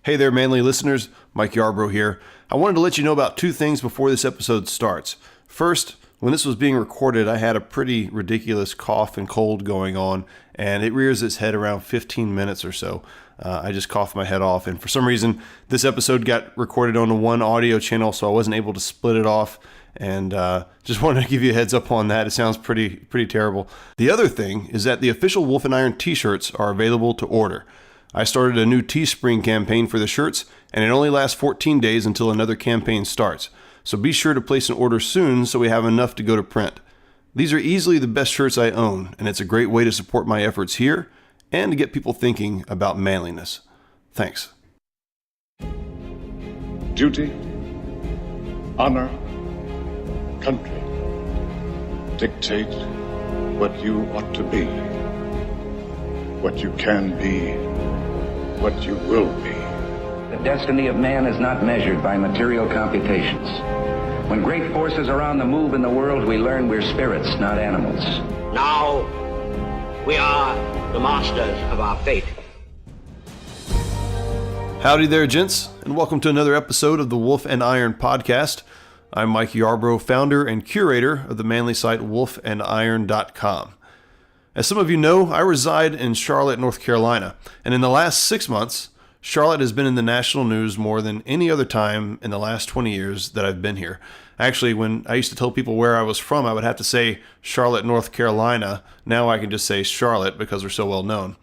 Hey there, Manly listeners. Mike Yarbrough here. I wanted to let you know about two things before this episode starts. First, when this was being recorded, I had a pretty ridiculous cough and cold going on, and it rears its head around 15 minutes or so. I just coughed my head off, and for some reason, this episode got recorded on one audio channel, so I wasn't able to split it off, and just wanted to give you a heads up on that. It sounds pretty terrible. The other thing is that the official Wolf and Iron t-shirts are available to order. I started a new Teespring campaign for the shirts, and it only lasts 14 days until another campaign starts. So be sure to place an order soon so we have enough to go to print. These are easily the best shirts I own, and it's a great way to support my efforts here and to get people thinking about manliness. Thanks. Duty, honor, country dictate what you ought to be, what you can be, what you will be. The destiny of man is not measured by material computations. When great forces are on the move in the world, we learn we're spirits, not animals. Now we are the masters of our fate. Howdy there, gents, and welcome to another episode of the Wolf and Iron podcast. I'm Mike Yarbrough, founder and curator of the manly site wolfandiron.com. As some of you know, I reside in Charlotte, North Carolina, and in the last 6 months, Charlotte has been in the national news more than any other time in the last 20 years that I've been here. Actually, when I used to tell people where I was from, I would have to say Charlotte, North Carolina. Now I can just say Charlotte because we're so well known.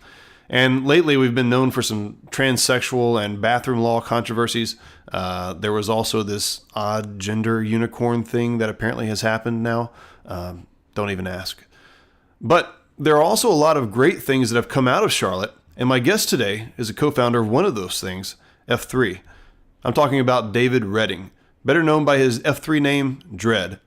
And lately, we've been known for some transsexual and bathroom law controversies. There was also this odd gender unicorn thing that apparently has happened now. Don't even ask. But there are also a lot of great things that have come out of Charlotte, and my guest today is a co-founder of one of those things, F3. I'm talking about David Redding, better known by his F3 name, DREDD.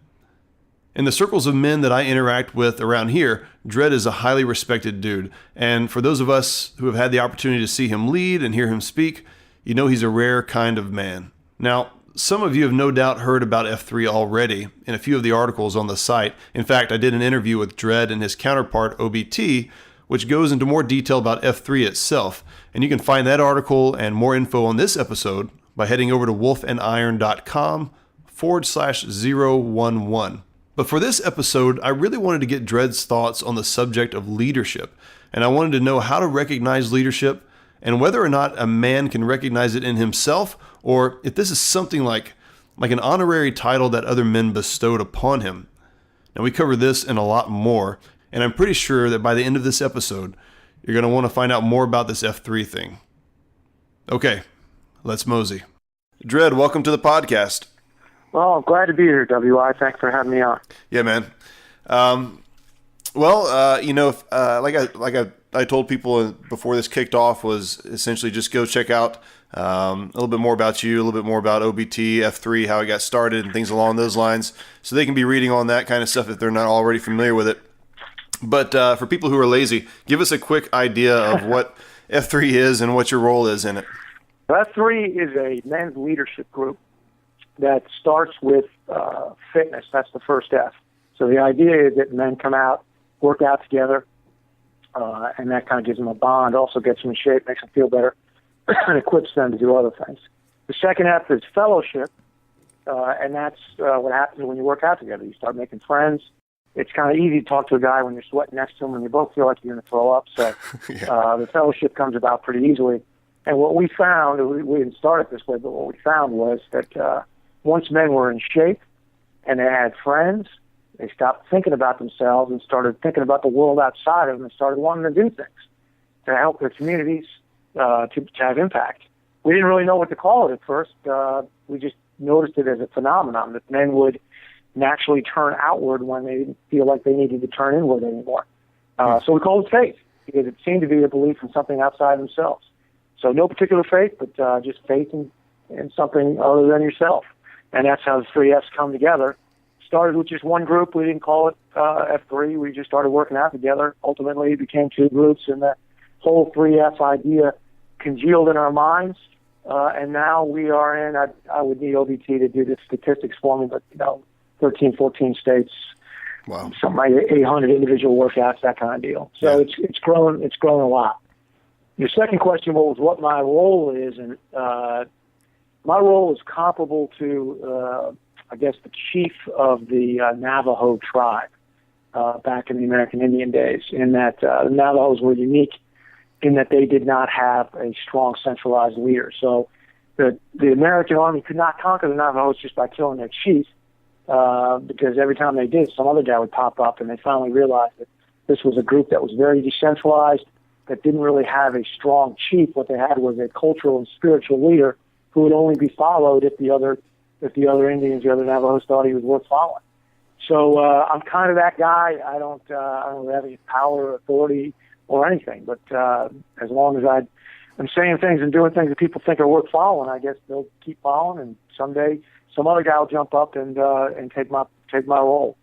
In the circles of men that I interact with around here, DREDD is a highly respected dude, and for those of us who have had the opportunity to see him lead and hear him speak, you know he's a rare kind of man. Now, some of you have no doubt heard about F3 already in a few of the articles on the site. In fact, I did an interview with DREDD and his counterpart, OBT, which goes into more detail about F3 itself. And you can find that article and more info on this episode by heading over to wolfandiron.com/011. But for this episode, I really wanted to get DREDD's thoughts on the subject of leadership. And I wanted to know how to recognize leadership and whether or not a man can recognize it in himself, or if this is something like an honorary title that other men bestowed upon him. Now, we cover this and a lot more, and I'm pretty sure that by the end of this episode, you're going to want to find out more about this F3 thing. Okay, let's mosey. DREDD, welcome to the podcast. Well, I'm glad to be here, WI. Thanks for having me on. Yeah, man. I told people before this kicked off was essentially just go check out a little bit more about you, a little bit more about OBT, F3, how it got started, and things along those lines, so they can be reading on that kind of stuff if they're not already familiar with it. But for people who are lazy, give us a quick idea of what F3 is and what your role is in it. F3 is a men's leadership group that starts with fitness. That's the first F. So the idea is that men come out, work out together, and that kind of gives them a bond, also gets them in shape, makes them feel better, and equips them to do other things. The second F is fellowship, and that's what happens when you work out together. You start making friends. It's kind of easy to talk to a guy when you're sweating next to him and you both feel like you're going to throw up. So the fellowship comes about pretty easily. And what we found, we didn't start it this way, but what we found was that once men were in shape and they had friends, they stopped thinking about themselves and started thinking about the world outside of them and started wanting to do things to help their communities to have impact. We didn't really know what to call it at first. We just noticed it as a phenomenon that men would naturally turn outward when they didn't feel like they needed to turn inward anymore. So we called it faith because it seemed to be a belief in something outside themselves. So no particular faith, but just faith in something other than yourself. And that's how the three F's come together. Started with just one group. We didn't call it F3. We just started working out together. Ultimately, it became two groups, and the whole 3F idea congealed in our minds. And now we are in, I would need OBT to do the statistics for me, but 13, 14 states, something like 800 individual workouts, that kind of deal. So it's grown a lot. Your second question was what my role is, and my role is comparable to, I guess, the chief of the Navajo tribe back in the American Indian days, in that the Navajos were unique in that they did not have a strong centralized leader. So the American army could not conquer the Navajos just by killing their chief, because every time they did, some other guy would pop up, and they finally realized that this was a group that was very decentralized, that didn't really have a strong chief. What they had was a cultural and spiritual leader who would only be followed if the other Indians, the other Navajos thought he was worth following. So I'm kind of that guy. I don't have any power or authority or anything, but as long as I'm saying things and doing things that people think are worth following, I guess they'll keep following, and someday some other guy will jump up and take my role,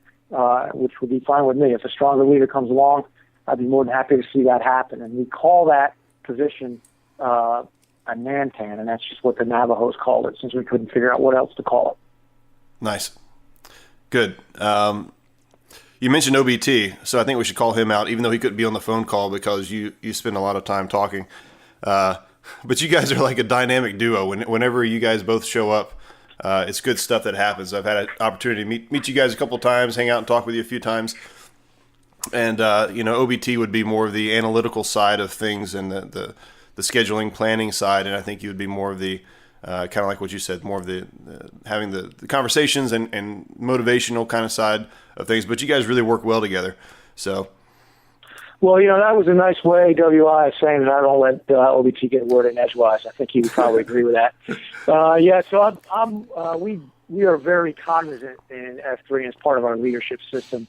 which would be fine with me. If a stronger leader comes along, I'd be more than happy to see that happen. And we call that position a Nantan, and that's just what the Navajos called it, since we couldn't figure out what else to call it. Nice. Good. You mentioned OBT, so I think we should call him out, even though he couldn't be on the phone call because you spend a lot of time talking. But you guys are like a dynamic duo. Whenever you guys both show up, it's good stuff that happens. I've had an opportunity to meet you guys a couple of times, hang out and talk with you a few times. And, OBT would be more of the analytical side of things and the scheduling, planning side. And I think you would be more of the, kind of like what you said, more of the having the conversations and motivational kind of side of things. But you guys really work well together. So, well, that was a nice way WI is saying that I don't let OBT get a word in edgewise. I think he would probably agree with that. So we are very cognizant in F3 as part of our leadership system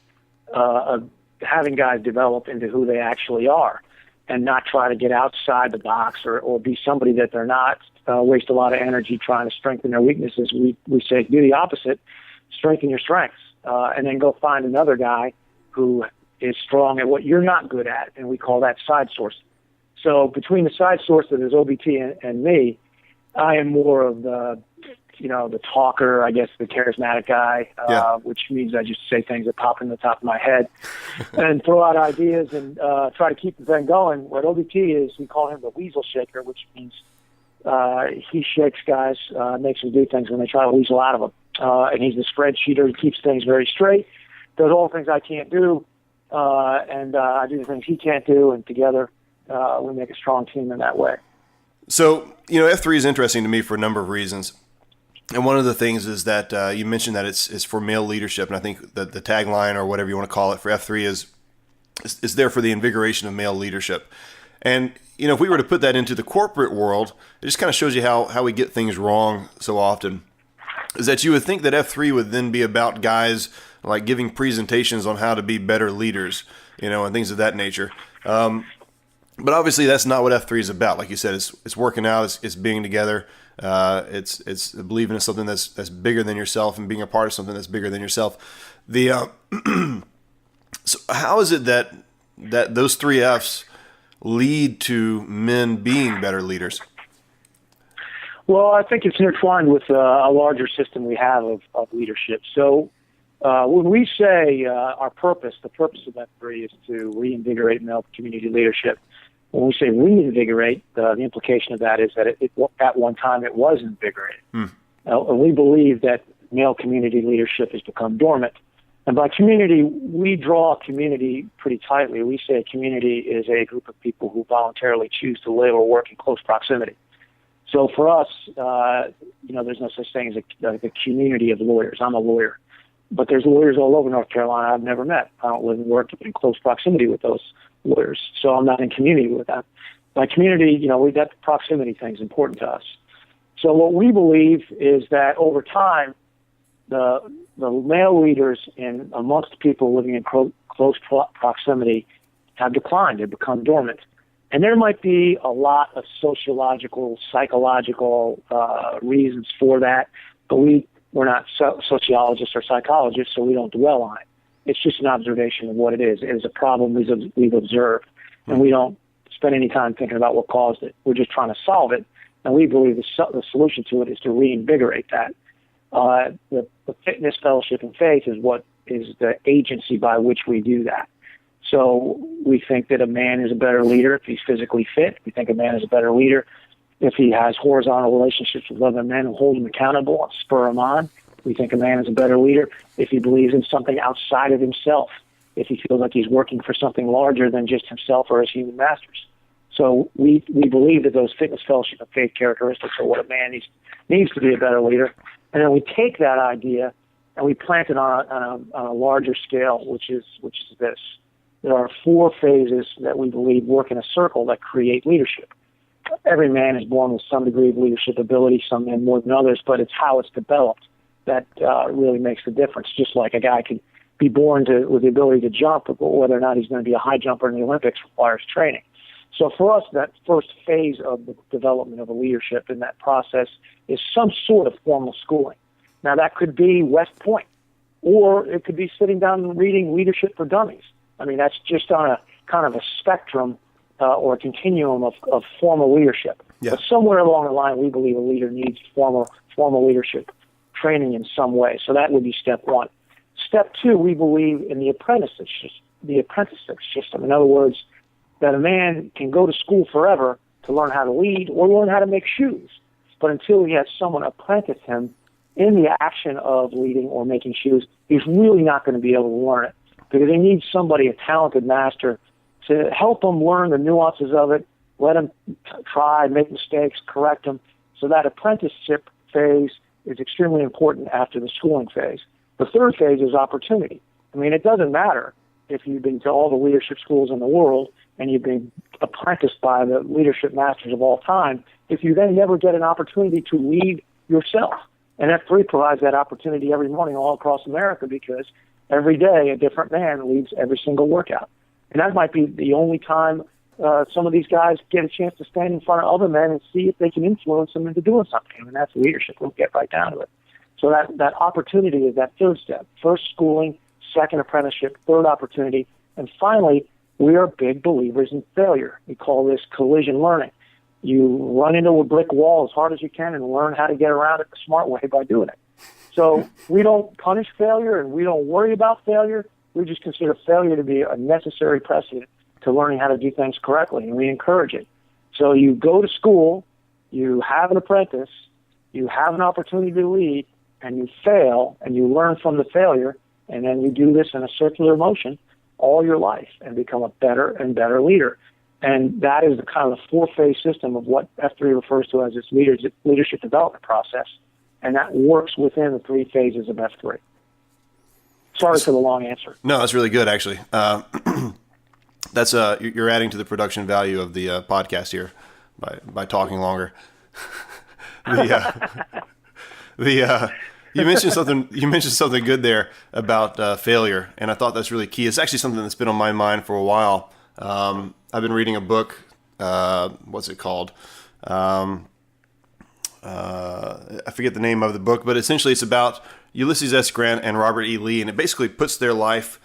of having guys develop into who they actually are and not try to get outside the box or be somebody that they're not, waste a lot of energy trying to strengthen their weaknesses. We say do the opposite, strengthen your strengths, and then go find another guy who is strong at what you're not good at, and we call that side source. So between the side source that is OBT and me, I am more of the talker, I guess, the charismatic guy, which means I just say things that pop in the top of my head and throw out ideas and try to keep the thing going. What OBT is, we call him the weasel shaker, which means he shakes guys, makes them do things when they try to weasel out of them. And he's the spreadsheeter. He keeps things very straight, does all the things I can't do, and I do the things he can't do, and together we make a strong team in that way. So, F3 is interesting to me for a number of reasons. And one of the things is that you mentioned that it's for male leadership, and I think that the tagline or whatever you want to call it for F3 is there for the invigoration of male leadership. And, if we were to put that into the corporate world, it just kind of shows you how we get things wrong so often, is that you would think that F3 would then be about guys like giving presentations on how to be better leaders, and things of that nature. But obviously that's not what F3 is about. Like you said, it's working out, it's being together. It's believing in something that's bigger than yourself and being a part of something that's bigger than yourself. So how is it that those three F's lead to men being better leaders? Well, I think it's intertwined with a larger system we have of leadership. So when we say our purpose, the purpose of F3 is to reinvigorate male community leadership. When we say reinvigorate, the implication of that is that it at one time it was invigorated. And we believe that male community leadership has become dormant. And by community, we draw community pretty tightly. We say a community is a group of people who voluntarily choose to live or work in close proximity. So for us, there's no such thing as a community of lawyers. I'm a lawyer. But there's lawyers all over North Carolina I've never met. I don't live and work in close proximity with those lawyers, so I'm not in community with them. By community, that proximity thing is important to us. So what we believe is that over time, the male leaders amongst people living in close proximity have declined. They've become dormant. And there might be a lot of sociological, psychological reasons for that, but we're not sociologists or psychologists, so we don't dwell on it. It's just an observation of what it is. It is a problem we've observed, and we don't spend any time thinking about what caused it. We're just trying to solve it, and we believe the solution to it is to reinvigorate that. The fitness, fellowship, and faith is what is the agency by which we do that. So we think that a man is a better leader if he's physically fit. We think a man is a better leader if he has horizontal relationships with other men who hold him accountable and spur him on. We think a man is a better leader if he believes in something outside of himself, if he feels like he's working for something larger than just himself or his human masters. So we believe that those fitness, fellowship, and faith characteristics are what a man needs to be a better leader. And then we take that idea and we plant it on a larger scale, which is this. There are 4 phases that we believe work in a circle that create leadership. Every man is born with some degree of leadership ability, some men more than others, but it's how it's developed that really makes the difference. Just like a guy could be born with the ability to jump, but whether or not he's going to be a high jumper in the Olympics requires training. So for us, that first phase of the development of a leadership in that process is some sort of formal schooling. Now, that could be West Point, or it could be sitting down and reading Leadership for Dummies. I mean, that's just on a kind of a spectrum or a continuum of formal leadership. Yeah. But somewhere along the line, we believe a leader needs formal leadership training in some way. So that would be step 1. Step 2, we believe in the apprenticeship system. In other words, that a man can go to school forever to learn how to lead or learn how to make shoes. But until he has someone apprentice him in the action of leading or making shoes, he's really not going to be able to learn it, because he needs somebody, a talented master, to help him learn the nuances of it, let him try, make mistakes, correct them. So that apprenticeship phase is extremely important after the schooling phase. The third phase is opportunity. I mean, it doesn't matter if you've been to all the leadership schools in the world and you've been apprenticed by the leadership masters of all time, if you then never get an opportunity to lead yourself. And F3 provides that opportunity every morning all across America, because every day a different man leads every single workout. And that might be the only time some of these guys get a chance to stand in front of other men and see if they can influence them into doing something. And that's leadership. We'll get right down to it. So that opportunity is that third step. First schooling, second apprenticeship, third opportunity, and finally, we are big believers in failure. We call this collision learning. You run into a brick wall as hard as you can and learn how to get around it the smart way by doing it. So we don't punish failure and we don't worry about failure. We just consider failure to be a necessary precedent to learning how to do things correctly, and we encourage it. So you go to school, you have an apprentice, you have an opportunity to lead, and you fail, and you learn from the failure, and then you do this in a circular motion all your life and become a better and better leader. And that is the kind of the 4-phase system of what F3 refers to as its leadership development process, and that works within the 3 phases of F3. Sorry for the long answer. No, that's really good, actually. That's you're adding to the production value of the podcast here by talking longer. You mentioned something good there about failure, and I thought that's really key. It's actually something that's been on my mind for a while. I've been reading a book. What's it called? I forget the name of the book, but essentially it's about Ulysses S. Grant and Robert E. Lee, and it basically puts their life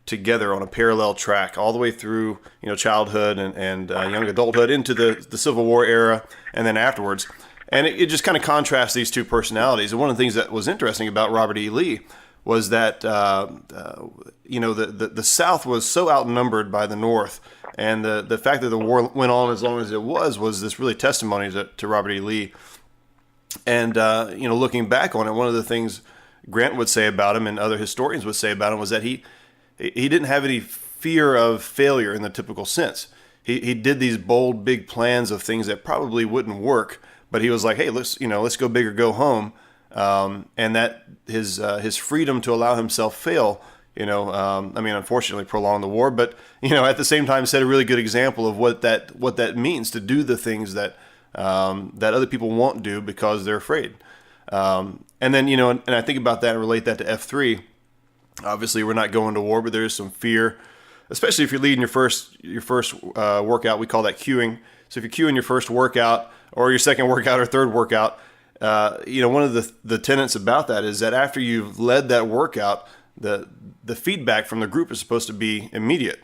together on a parallel track all the way through, childhood and young adulthood into the Civil War era, and then afterwards. And it just kind of contrasts these two personalities. And one of the things that was interesting about Robert E. Lee was that the South was so outnumbered by the North, and the fact that the war went on as long as it was this really testimony to Robert E. Lee. And looking back on it, one of the things Grant would say about him and other historians would say about him was that he didn't have any fear of failure in the typical sense. He did these bold, big plans of things that probably wouldn't work, but he was like, hey, let's go big or go home. And that his freedom to allow himself fail, unfortunately prolonged the war, but, at the same time set a really good example of what that means to do the things that other people won't do because they're afraid. And then, and I think about that and relate that to F3. Obviously, we're not going to war, but there is some fear, especially if you're leading your first workout. We call that queuing. So if you're queuing your first workout or your second workout or third workout, one of the tenets about that is that after you've led that workout, the feedback from the group is supposed to be immediate.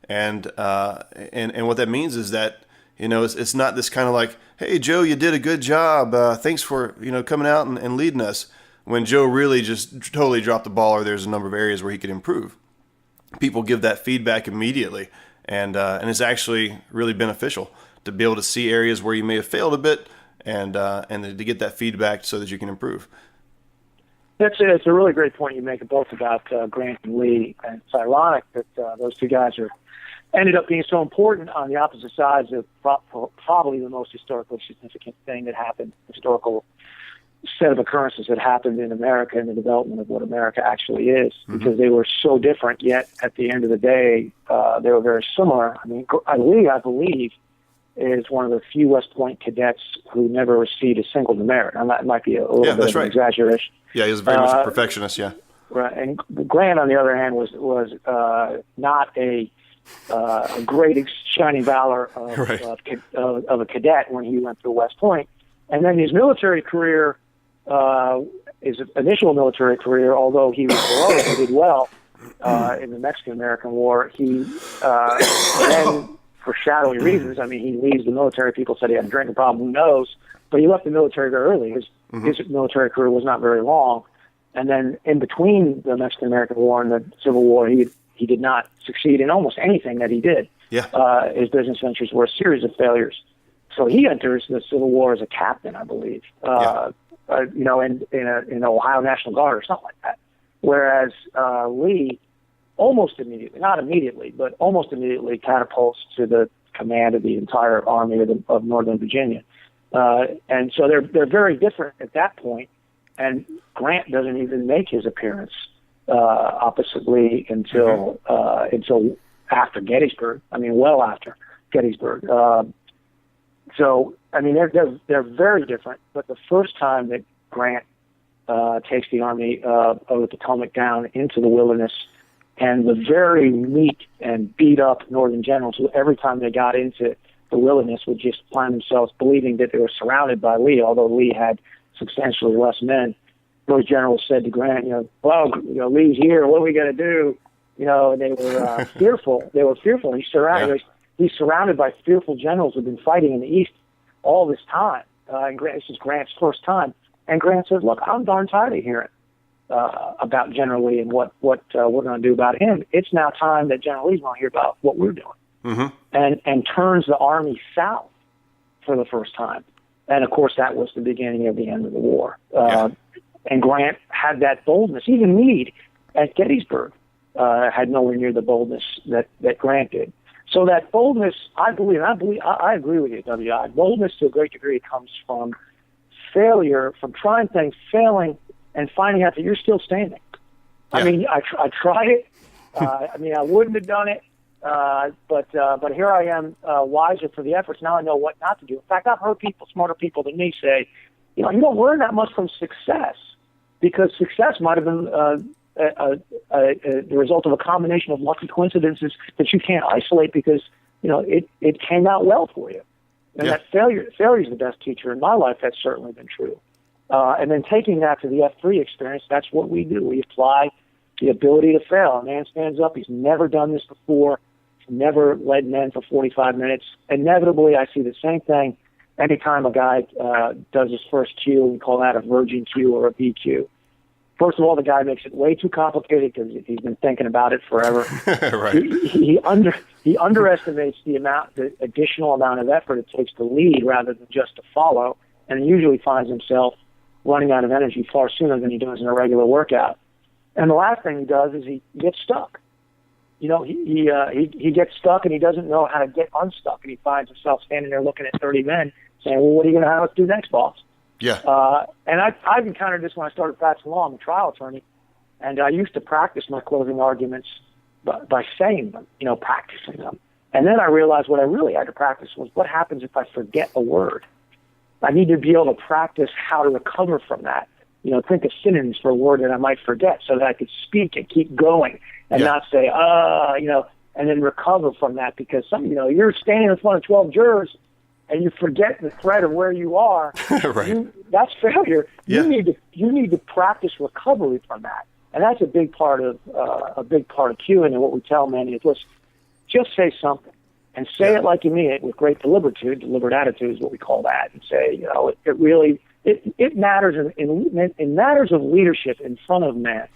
And what that means is that, it's not this kind of like, hey, Joe, you did a good job. Thanks for, coming out and leading us, when Joe really just totally dropped the ball or there's a number of areas where he could improve. people give that feedback immediately, and it's actually really beneficial to be able to see areas where you may have failed a bit, and to get that feedback so that you can improve. It's a really great point you make both about Grant and Lee, and it's ironic that those two guys ended up being so important on the opposite sides of probably the most historically significant thing that happened, historical set of occurrences that happened in America and the development of what America actually is, because they were so different, yet at the end of the day, they were very similar. I mean, Lee, I believe, is one of the few West Point cadets who never received a single demerit. And that might be a little bit of an exaggeration. Yeah, he was very much a perfectionist, yeah. Right. And Grant, on the other hand, was not a great shining valor of a cadet when he went to West Point. And then his military career, his initial military career, although he was heroic and did well in the Mexican-American War, he then, for shadowy reasons, I mean, he leaves the military. People said he had a drinking problem. Who knows? But he left the military very early. His military career was not very long. And then in between the Mexican-American War and the Civil War, he did not succeed in almost anything that he did. Yeah. His business ventures were a series of failures. So he enters the Civil War as a captain, I believe, in Ohio National Guard or something like that. Whereas Lee, almost immediately, not immediately, but almost immediately catapults to the command of the entire Army of Northern Virginia. And so they're very different at that point. And Grant doesn't even make his appearance opposite Lee until after Gettysburg. I mean, well after Gettysburg. So I mean, they're very different. But the first time that Grant takes the Army of the Potomac down into the wilderness, and the very weak and beat up Northern generals who every time they got into the wilderness would just find themselves believing that they were surrounded by Lee, although Lee had substantially less men. Those generals said to Grant, Lee's here. What are we going to do? And they were fearful. They were fearful. He's surrounded by fearful generals who've been fighting in the East all this time. And this is Grant's first time. And Grant says, look, I'm darn tired of hearing about General Lee and what we're going to do about him. It's now time that General Lee's going to hear about what we're doing. And turns the Army south for the first time. And, of course, that was the beginning of the end of the war. And Grant had that boldness. Even Meade at Gettysburg had nowhere near the boldness that Grant did. So that boldness, I agree with you, W.I. Boldness to a great degree comes from failure, from trying things, failing, and finding out that you're still standing. I mean, I tried it. I wouldn't have done it. But here I am, wiser for the efforts. Now I know what not to do. In fact, I've heard smarter people than me say, you don't learn that much from success, because success might have been the result of a combination of lucky coincidences that you can't isolate because, it came out well for you. And that failure is the best teacher. In my life, that's certainly been true. And then taking that to the F3 experience, that's what we do. We apply the ability to fail. A man stands up. He's never done this before. He's never led men for 45 minutes. Inevitably, I see the same thing anytime a guy does his first cue. We call that a virgin cue or a BQ. First of all, the guy makes it way too complicated because he's been thinking about it forever. Right. He underestimates the additional amount of effort it takes to lead rather than just to follow, and usually finds himself running out of energy far sooner than he does in a regular workout. And the last thing he does is he gets stuck. He gets stuck and he doesn't know how to get unstuck, and he finds himself standing there looking at 30 men saying, well, what are you going to have us do next, boss? Yeah. And I've encountered this when I started practicing law. I'm a trial attorney, and I used to practice my closing arguments by saying them, practicing them. And then I realized what I really had to practice was what happens if I forget a word. I need to be able to practice how to recover from that. Think of synonyms for a word that I might forget so that I could speak and keep going and not say, and then recover from that, because you're standing in front of 12 jurors and you forget the thread of where you are. Right. That's failure. Yeah. You need to practice recovery from that. And that's a big part of cueing. And what we tell men is, listen, just say something. And say it like you mean it with great deliberate attitude is what we call that. And say, it matters in matters of leadership in front of men.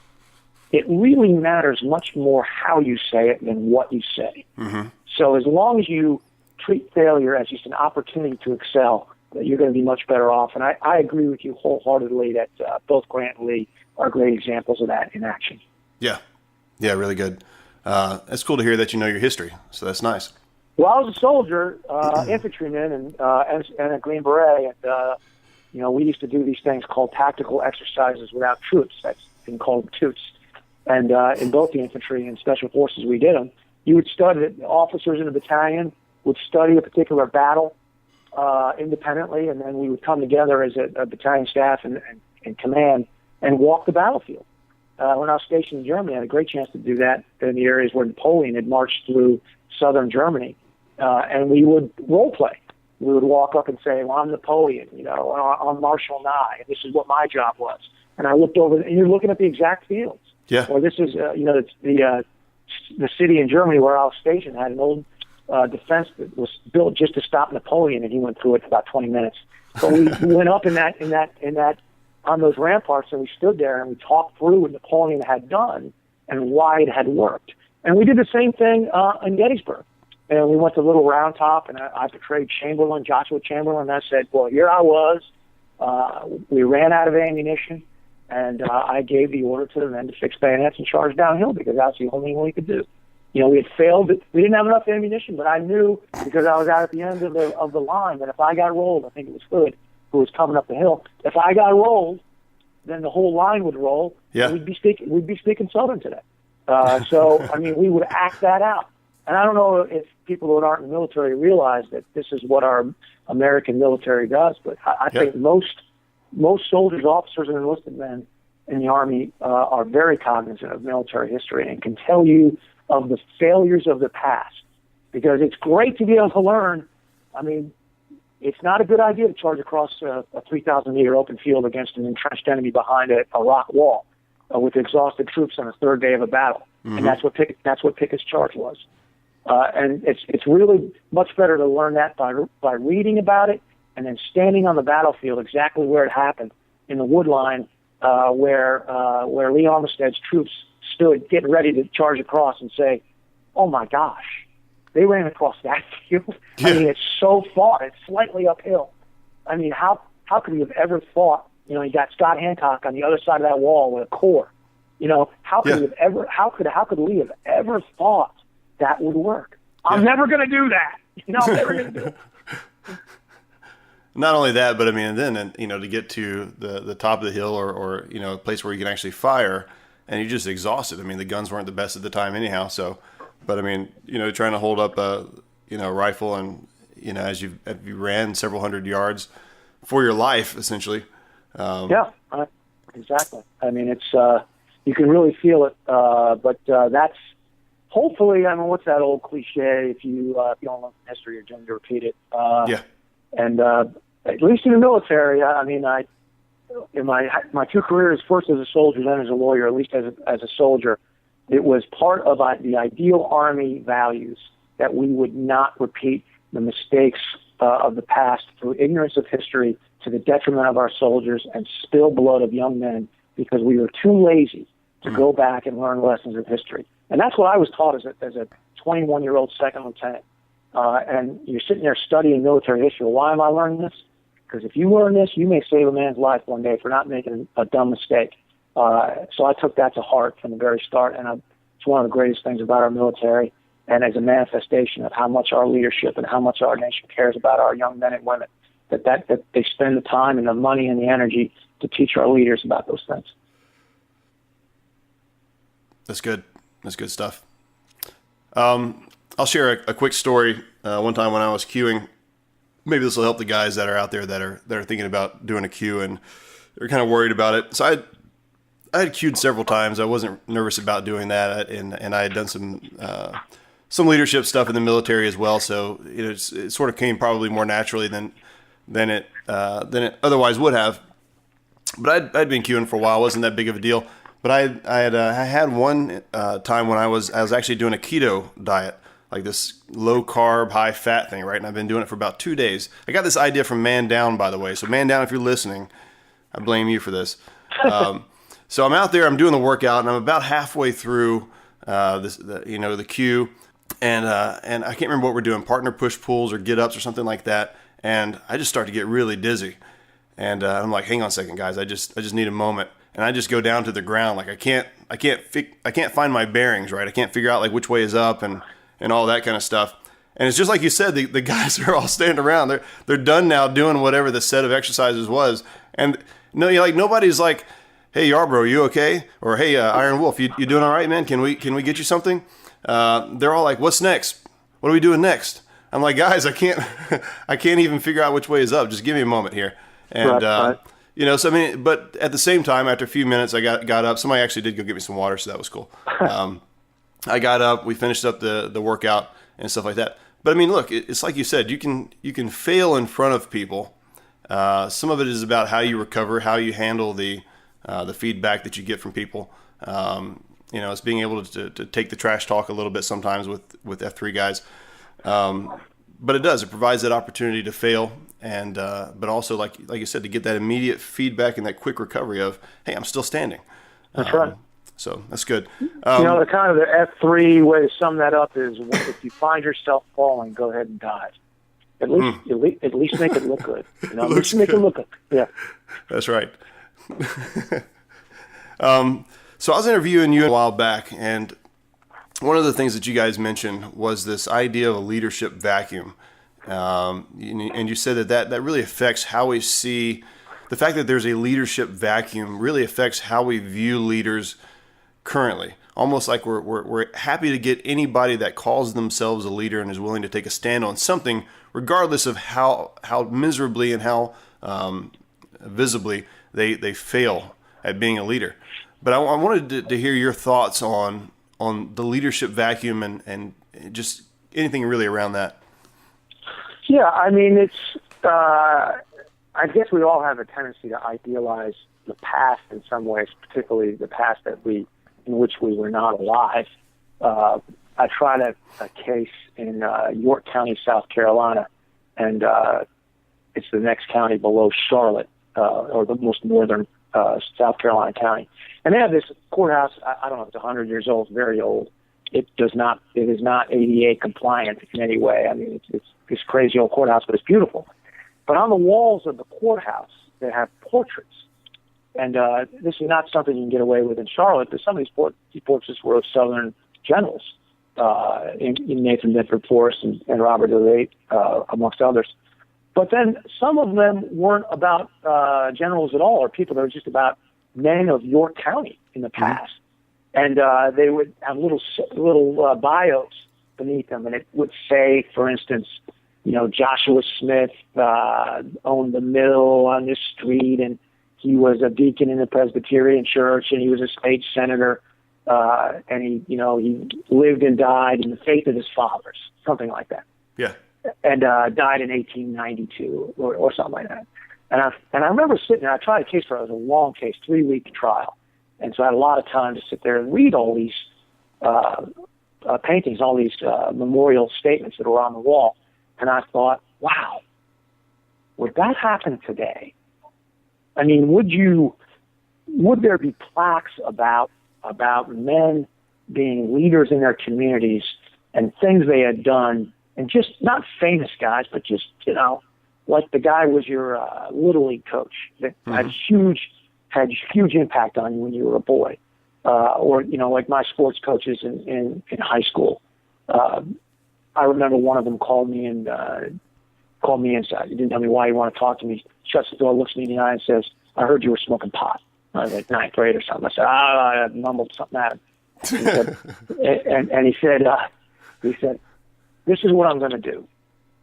it really matters much more how you say it than what you say. Mm-hmm. So as long as you treat failure as just an opportunity to excel, you're going to be much better off. And I agree with you wholeheartedly that both Grant and Lee are great examples of that in action. Yeah. Yeah, really good. It's cool to hear that you know your history, so that's nice. Well, I was a soldier, infantryman, and a Green Beret, and we used to do these things called tactical exercises without troops. That's been called toots. And in both the infantry and special forces, we did them. You would study it. Officers in the battalion would study a particular battle independently, and then we would come together as a battalion staff and command and walk the battlefield. When I was stationed in Germany, I had a great chance to do that in the areas where Napoleon had marched through southern Germany, and we would role play. We would walk up and say, "Well, I'm Napoleon, I'm Marshal Nye, and this is what my job was." And I looked over, and you're looking at the exact fields. Yeah. Or this is, the city in Germany where I was stationed had an old defense that was built just to stop Napoleon, and he went through it for about 20 minutes. So we went up in that on those ramparts, and we stood there and we talked through what Napoleon had done and why it had worked. And we did the same thing in Gettysburg. And we went to Little Round Top, and I portrayed Chamberlain, Joshua Chamberlain, and I said, well, here I was. We ran out of ammunition, and I gave the order to the men to fix bayonets and charge downhill because that's the only thing we could do. We had failed. We didn't have enough ammunition, but I knew because I was out at the end of the line that if I got rolled, I think it was Hood who was coming up the hill. If I got rolled, then the whole line would roll. Yeah. And we'd be speaking Southern today. So we would act that out. And I don't know if people who aren't in the military realize that this is what our American military does, but I think most soldiers, officers, and enlisted men in the Army are very cognizant of military history and can tell you of the failures of the past. Because it's great to be able to learn. It's not a good idea to charge across a 3,000-meter open field against an entrenched enemy behind a rock wall with exhausted troops on the third day of a battle. Mm-hmm. And that's what Pickett's charge was. And it's really much better to learn that by reading about it and then standing on the battlefield exactly where it happened in the wood line where Lee Armistead's troops stood getting ready to charge across and say, oh my gosh, they ran across that field. Yeah. It's so far. It's slightly uphill. How could we have ever thought, you got Scott Hancock on the other side of that wall with a core. How could Lee have ever thought that would work? I'm never going to do that. I'm never going to do it. Not only that, but then to get to the top of the hill or a place where you can actually fire, and you're just exhausted. The guns weren't the best at the time anyhow. So, but trying to hold up a rifle and as you ran several hundred yards for your life essentially. Exactly. It's you can really feel it, but that's hopefully. What's that old cliche? If you don't learn from history, you're doomed to repeat it. And at least in the military, in my two careers, first as a soldier, then as a lawyer, at least as a soldier, it was part of the ideal Army values that we would not repeat the mistakes of the past through ignorance of history to the detriment of our soldiers and spill blood of young men because we were too lazy to go back and learn lessons of history. And that's what I was taught as a 21-year-old second lieutenant. And you're sitting there studying military history. Well, why am I learning this? Because if you learn this, you may save a man's life one day for not making a dumb mistake. So I took that to heart from the very start, and it's one of the greatest things about our military, and as a manifestation of how much our leadership and how much our nation cares about our young men and women, that they spend the time and the money and the energy to teach our leaders about those things. That's good. That's good stuff. I'll share a quick story. One time when I was queuing, maybe this will help the guys that are out there that are thinking about doing a queue and they're kind of worried about it. So I had queued several times. I wasn't nervous about doing that, and I had done some leadership stuff in the military as well. So it sort of came probably more naturally than it otherwise would have. But I'd been queuing for a while. It wasn't that big of a deal. But I had one time when I was actually doing a keto diet, like this low carb, high fat thing, right? And I've been doing it for about 2 days. I got this idea from Man Down, by the way. So Man Down, if you're listening, I blame you for this. So I'm out there, I'm doing the workout, and I'm about halfway through the cue, and I can't remember what we're doing, partner push-pulls or get-ups or something like that, and I just start to get really dizzy. And I'm like, hang on a second, guys, I just need a moment. And I just go down to the ground, like I can't find my bearings, right? I can't figure out like which way is up and all that kind of stuff. And it's just like you said, the guys are all standing around. They're done now doing whatever the set of exercises was. And no, nobody's like, hey Yarbrough, you okay? Or hey Iron Wolf, you doing all right, man? Can we get you something? They're all like, what's next? What are we doing next? I'm like, guys, I can't even figure out which way is up. Just give me a moment here. And right. So I mean, but at the same time, after a few minutes, I got up. Somebody actually did go get me some water, so that was cool. I got up. We finished up the workout and stuff like that. But I mean, look, it's like you said, you can fail in front of people. Some of it is about how you recover, how you handle the feedback that you get from people. It's being able to take the trash talk a little bit sometimes with F3 guys. But it provides that opportunity to fail, and but also like you said, to get that immediate feedback and that quick recovery of, hey, I'm still standing. That's right. So that's good. The kind of the F3 way to sum that up is, if you find yourself falling, go ahead and dive. At least make it look good. At least make it look good. Yeah. That's right. So I was interviewing you a while back, and one of the things that you guys mentioned was this idea of a leadership vacuum. And you said that really affects how we see the fact that there's a leadership vacuum really affects how we view leaders currently. Almost like we're happy to get anybody that calls themselves a leader and is willing to take a stand on something, regardless of how miserably and how visibly they fail at being a leader. But I wanted to hear your thoughts on the leadership vacuum and just anything really around that. Yeah, I mean, it's. I guess we all have a tendency to idealize the past in some ways, particularly the past in which we were not alive. I tried a case in York County, South Carolina, and it's the next county below Charlotte, or the most northern South Carolina county. And they have this courthouse. I don't know if it's 100 years old, very old. It is not ADA compliant in any way. I mean, it's this crazy old courthouse, but it's beautiful. But on the walls of the courthouse, they have portraits. And this is not something you can get away with in Charlotte, but some of these portraits were of Southern generals, in Nathan Bedford Forrest and Robert E. Lee, amongst others. But then some of them weren't about generals at all, or people that were just about men of York County in the past. And they would have little bios beneath them, and it would say, for instance, Joshua Smith owned the mill on this street, and he was a deacon in the Presbyterian Church, and he was a state senator, and he lived and died in the faith of his fathers, something like that. Yeah. And died in 1892 or something like that. And I remember sitting there. I tried a case for it. It was a long case, 3-week trial, and so I had a lot of time to sit there and read all these paintings, all these memorial statements that were on the wall. And I thought, wow, would that happen today? I mean, would there be plaques about men being leaders in their communities and things they had done, and just not famous guys, but just, like the guy was your Little League coach that had huge impact on you when you were a boy, or like my sports coaches in high school. I remember one of them called me inside. He didn't tell me why he wanted to talk to me. Shuts the door, looks me in the eye, and says, "I heard you were smoking pot." I was like 9th grade or something. I said, I mumbled something at him. He said, and he said, "This is what I'm going to do.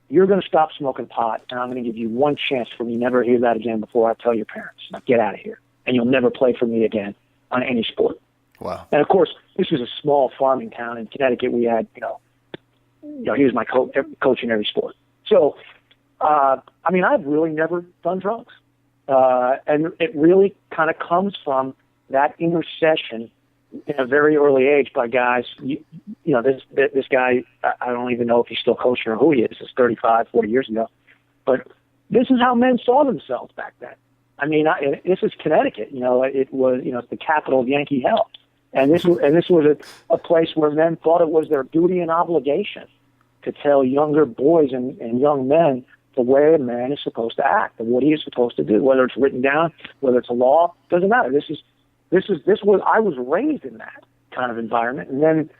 You're going to stop smoking pot, and I'm going to give you one chance for me never to hear that again before I tell your parents. Now get out of here, and you'll never play for me again on any sport." Wow. And of course, this was a small farming town in Connecticut. We had, he was my coach in every sport. So, I've really never done drugs. And it really kind of comes from that intercession in a very early age by guys. This guy, I don't even know if he's still coaching or who he is. It's 35, 40 years ago. But this is how men saw themselves back then. I mean, this is Connecticut. It was, it's the capital of Yankee hell. And this was a place where men thought it was their duty and obligation to tell younger boys and young men the way a man is supposed to act and what he is supposed to do, whether it's written down, whether it's a law, doesn't matter. I was raised in that kind of environment. And then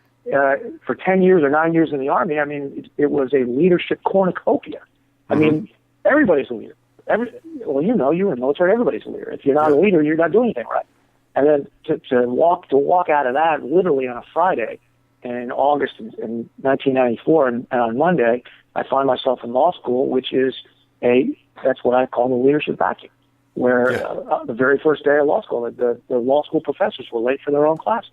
for 10 years or 9 years in the Army, I mean, it was a leadership cornucopia. I mean, everybody's a leader. You were in the military, everybody's a leader. If you're not a leader, you're not doing anything right. And then to walk out of that literally on a Friday in August in 1994, and on Monday, I find myself in law school, which is that's what I call the leadership vacuum, where the very first day of law school, the law school professors were late for their own classes.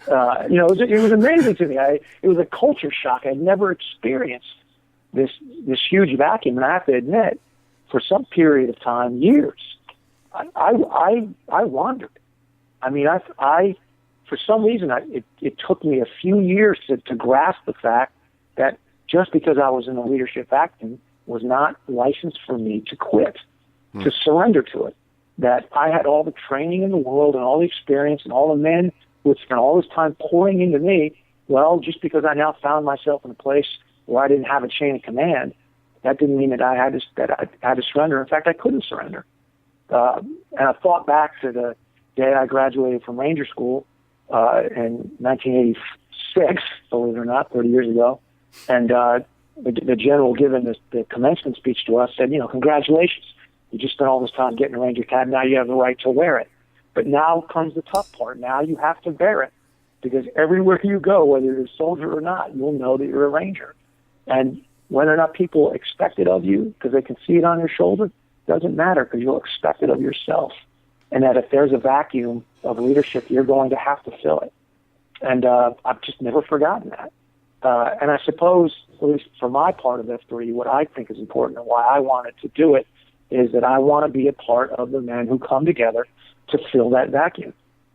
It was amazing to me. It was a culture shock. I'd never experienced this huge vacuum, and I have to admit, for some period of time, years, I wandered. I mean, for some reason, it took me a few years to grasp the fact that just because I was in a leadership vacuum was not license for me to quit, to surrender to it. That I had all the training in the world and all the experience and all the men who had spent all this time pouring into me. Well, just because I now found myself in a place where I didn't have a chain of command, that didn't mean that I had to surrender. In fact, I couldn't surrender. And I thought back to the day I graduated from Ranger School in 1986, believe it or not, 30 years ago. And the general giving the commencement speech to us said, congratulations. You just spent all this time getting a Ranger tab. Now you have the right to wear it. But now comes the tough part. Now you have to bear it, because everywhere you go, whether you're a soldier or not, you'll know that you're a Ranger. And whether or not people expect it of you because they can see it on your shoulder doesn't matter, because you'll expect it of yourself. And that if there's a vacuum of leadership, you're going to have to fill it. And I've just never forgotten that. And I suppose, at least for my part of F3, what I think is important and why I wanted to do it is that I want to be a part of the men who come together to fill that vacuum.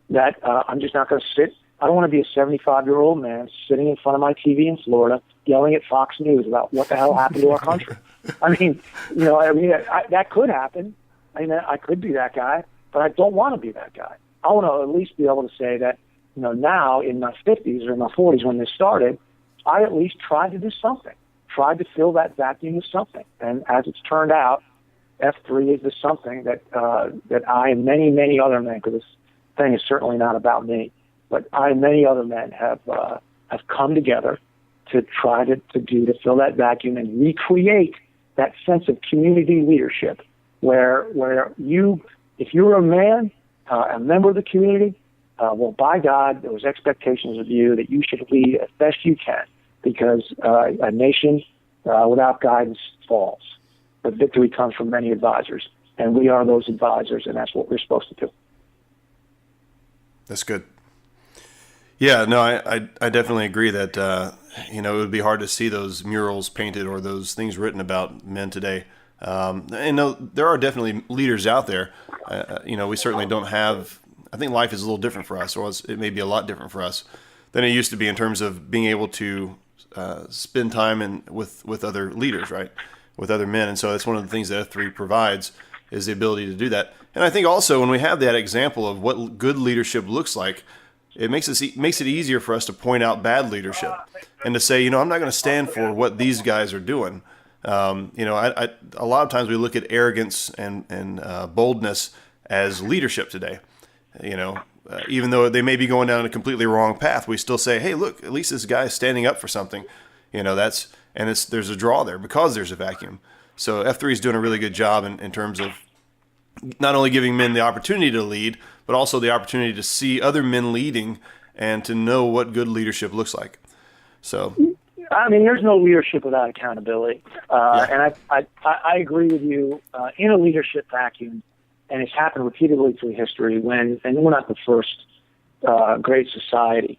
That I'm just not going to sit. I don't want to be a 75-year-old man sitting in front of my TV in Florida yelling at Fox News about what the hell happened to our country. That could happen. I could be that guy, but I don't want to be that guy. I want to at least be able to say that, now in my 50s or my 40s when this started, I at least tried to do something, tried to fill that vacuum with something. And as it's turned out, F3 is the something that I and many, many other men, because this thing is certainly not about me, but I and many other men have come together to try to fill that vacuum and recreate that sense of community leadership where if you're a man, a member of the community, well, by God, there was expectations of you that you should lead as best you can, because a nation without guidance falls. But victory comes from many advisors, and we are those advisors, and that's what we're supposed to do. That's good. Yeah, no, I definitely agree that, it would be hard to see those murals painted or those things written about men today. There are definitely leaders out there. We certainly don't have, I think life is a little different for us, or it may be a lot different for us than it used to be in terms of being able to spend time with other leaders, right? With other men. And so that's one of the things that F3 provides, is the ability to do that. And I think also when we have that example of what good leadership looks like, it makes it easier for us to point out bad leadership and to say, I'm not going to stand for what these guys are doing. A lot of times we look at arrogance and boldness as leadership today. Even though they may be going down a completely wrong path, we still say, hey, look, at least this guy is standing up for something. There's a draw there because there's a vacuum. So F3 is doing a really good job in terms of not only giving men the opportunity to lead, but also the opportunity to see other men leading and to know what good leadership looks like. So, there's no leadership without accountability. And I agree with you in a leadership vacuum, and it's happened repeatedly through history and we're not the first great society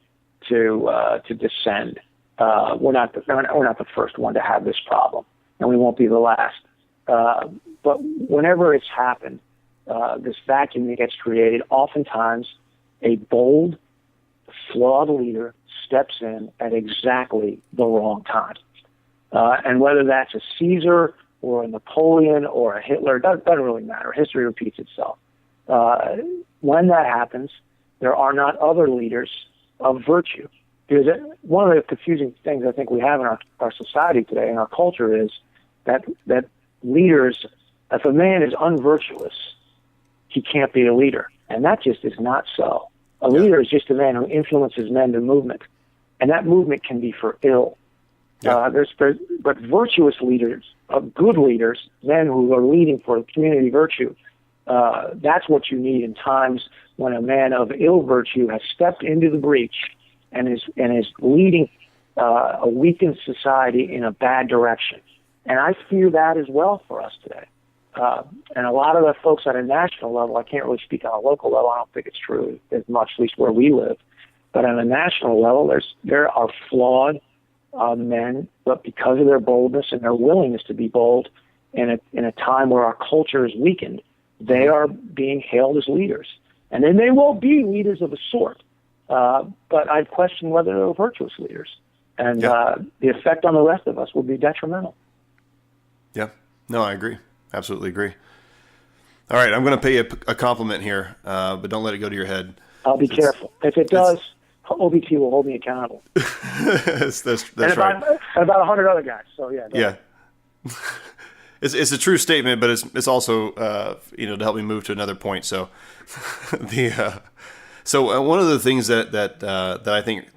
to descend. We're not the first one to have this problem, and we won't be the last. But whenever it's happened, this vacuum that gets created, oftentimes a bold, flawed leader steps in at exactly the wrong time. And whether that's a Caesar or a Napoleon or a Hitler. It doesn't really matter. History repeats itself. When that happens, there are not other leaders of virtue. Because one of the confusing things I think we have in our society today, in our culture, is that leaders, if a man is unvirtuous, he can't be a leader. And that just is not so. A leader is just a man who influences men to movement. And that movement can be for ill. But virtuous leaders, good leaders, men who are leading for community virtue, that's what you need in times when a man of ill virtue has stepped into the breach and is leading a weakened society in a bad direction. And I fear that as well for us today. And a lot of the folks at a national level, I can't really speak on a local level. I don't think it's true as much, at least where we live. But on a national level, there are flawed men, but because of their boldness and their willingness to be bold in a time where our culture is weakened, they are being hailed as leaders. And then they will be leaders of a sort. But I question whether they're virtuous leaders. And the effect on the rest of us will be detrimental. Yeah. No, I agree. Absolutely agree. All right, I'm going to pay you a compliment here, but don't let it go to your head. I'll be careful. If it does, OBT will hold me accountable. that's and right. About 100 other guys. So yeah. It's a true statement, but it's also to help me move to another point. So one of the things that I think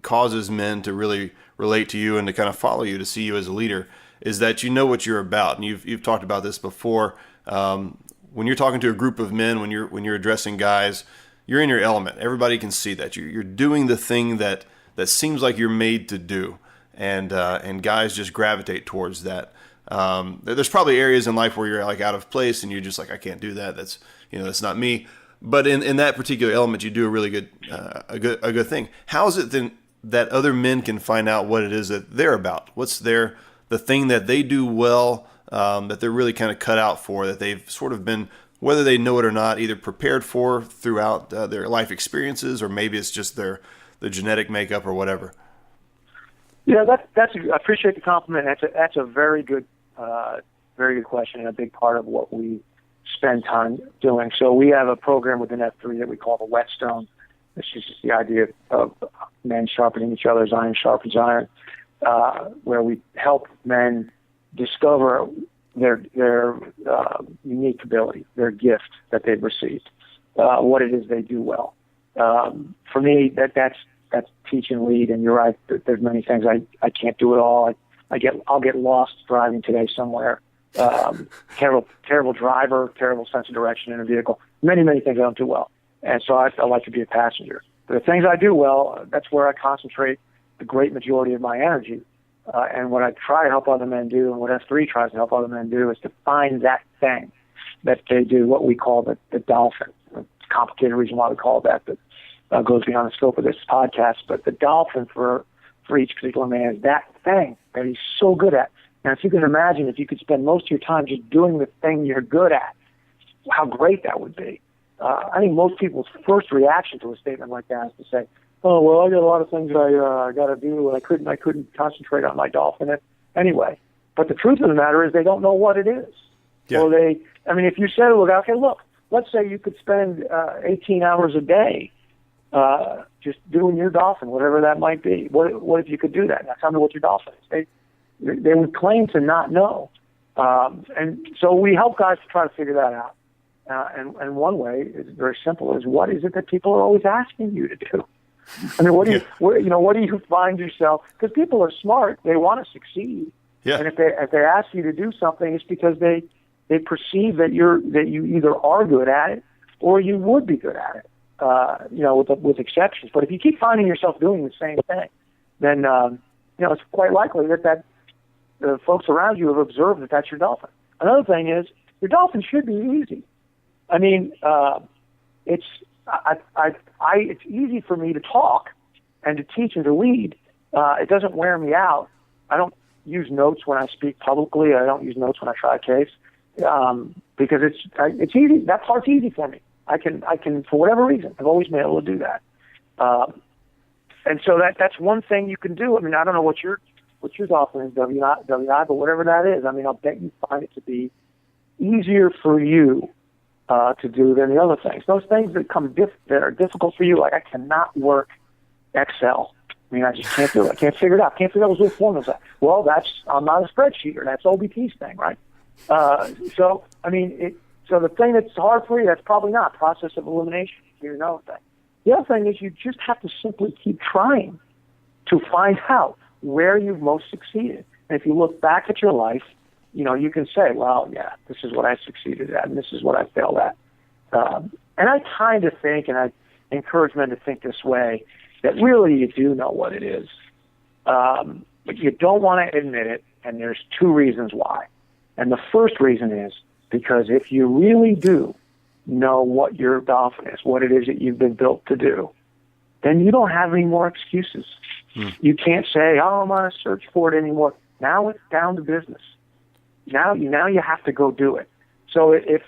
causes men to really relate to you and to kind of follow you, to see you as a leader, is that you know what you're about. And you've talked about this before. When you're talking to a group of men, when you're addressing guys, you're in your element. Everybody can see that you're doing the thing that seems like you're made to do, and guys just gravitate towards that. There's probably areas in life where you're like out of place and you're just like, I can't do that. That's not me. But in that particular element, you do a really good a good thing. How is it then that other men can find out what it is that they're about? What's the thing that they do well, that they're really kind of cut out for, that they've sort of been, whether they know it or not, either prepared for throughout their life experiences, or maybe it's just the genetic makeup or whatever? Yeah, I appreciate the compliment. That's a very good question, and a big part of what we spend time doing. So we have a program within F3 that we call the Whetstone. This is just the idea of men sharpening each other as iron sharpens iron, where we help men discover their unique ability, their gift that they've received, what it is they do well. For me, that's teach and lead, and you're right. There's many things I can't do it all. I'll get lost driving today somewhere. Terrible driver, terrible sense of direction in a vehicle. Many things I don't do well, and so I like to be a passenger. But the things I do well, that's where I concentrate the great majority of my energy. And what I try to help other men do, and what F3 tries to help other men do, is to find that thing that they do, what we call the dolphin. It's a complicated reason why we call it that, but goes beyond the scope of this podcast. But the dolphin for each particular man is that thing that he's so good at. Now, if you can imagine, if you could spend most of your time just doing the thing you're good at, how great that would be. I think most people's first reaction to a statement like that is to say, "Oh, well, I got a lot of things I got to do, and I couldn't concentrate on my dolphin anyway." But the truth of the matter is, they don't know what it is. Yeah. So if you said, "Okay, look, let's say you could spend 18 hours a day just doing your dolphin, whatever that might be. What if you could do that? Now tell me what your dolphin is." They would claim to not know, and so we help guys to try to figure that out. And one way is very simple: is what is it that people are always asking you to do? I mean, what do you find yourself? Because people are smart; they want to succeed. Yeah. And if they ask you to do something, it's because they perceive that you either are good at it or you would be good at it. With exceptions. But if you keep finding yourself doing the same thing, then it's quite likely that the folks around you have observed that that's your dolphin. Another thing is your dolphin should be easy. I mean, it's easy for me to talk and to teach and to lead. It doesn't wear me out. I don't use notes when I speak publicly. I don't use notes when I try a case because it's easy. That part's easy for me. I can for whatever reason, I've always been able to do that. And so that's one thing you can do. I mean, I don't know what your what your dolphin is, WI, but whatever that is, I mean, I'll bet you find it to be easier for you to do than the other things. Those things that that are difficult for you, like I cannot work Excel. I mean, I just can't do it. I can't figure it out. Can't figure out those little formulas. Well, I'm not a spreadsheeter. That's OBT's thing, right? So the thing that's hard for you, that's probably not process of elimination. Here's another thing. The other thing is you just have to simply keep trying to find out where you've most succeeded. And if you look back at your life, you can say, well, yeah, this is what I succeeded at, and this is what I failed at. And I kind of think, and I encourage men to think this way, that really you do know what it is. But you don't want to admit it, and there's two reasons why. And the first reason is because if you really do know what your dolphin is, what it is that you've been built to do, then you don't have any more excuses. You can't say, oh, I'm on a search for it anymore. Now it's down to business. Now you have to go do it. So if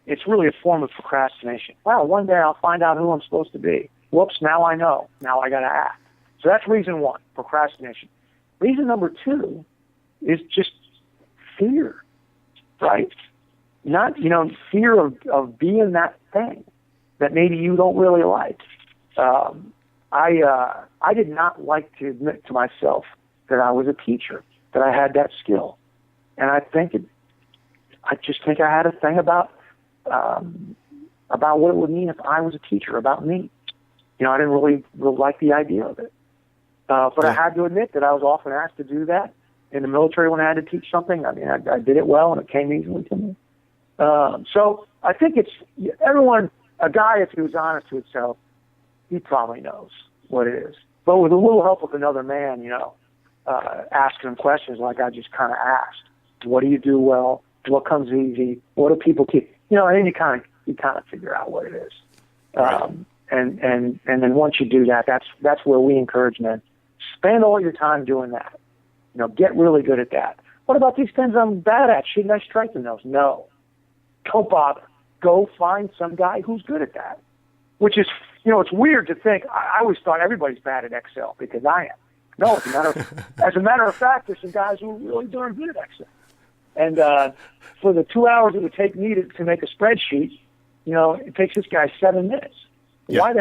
it's really a form of procrastination. Well, one day I'll find out who I'm supposed to be. Whoops, now I know. Now I got to act. So that's reason one, procrastination. Reason number two is just fear, right? Not, fear of being that thing that maybe you don't really like. I did not like to admit to myself that I was a teacher, that I had that skill. And I just think I had a thing about what it would mean if I was a teacher, about me. I didn't really like the idea of it. But I had to admit that I was often asked to do that. In the military, when I had to teach something, I mean, I did it well, and it came easily to me. So I think a guy, if he was honest to himself, he probably knows what it is. But with a little help of another man, asking him questions like I just kind of asked. What do you do well? What comes easy? What do people keep? And then you kind of figure out what it is. Right. And then once you do that, that's where we encourage men. Spend all your time doing that. Get really good at that. What about these things I'm bad at? Shouldn't I strengthen those? No. Don't bother. Go find some guy who's good at that. Which is, it's weird to think. I always thought everybody's bad at Excel because I am. No, as a matter of fact, there's some guys who are really darn good at Excel. And for the 2 hours it would take me to make a spreadsheet, it takes this guy 7 minutes. Yeah. Why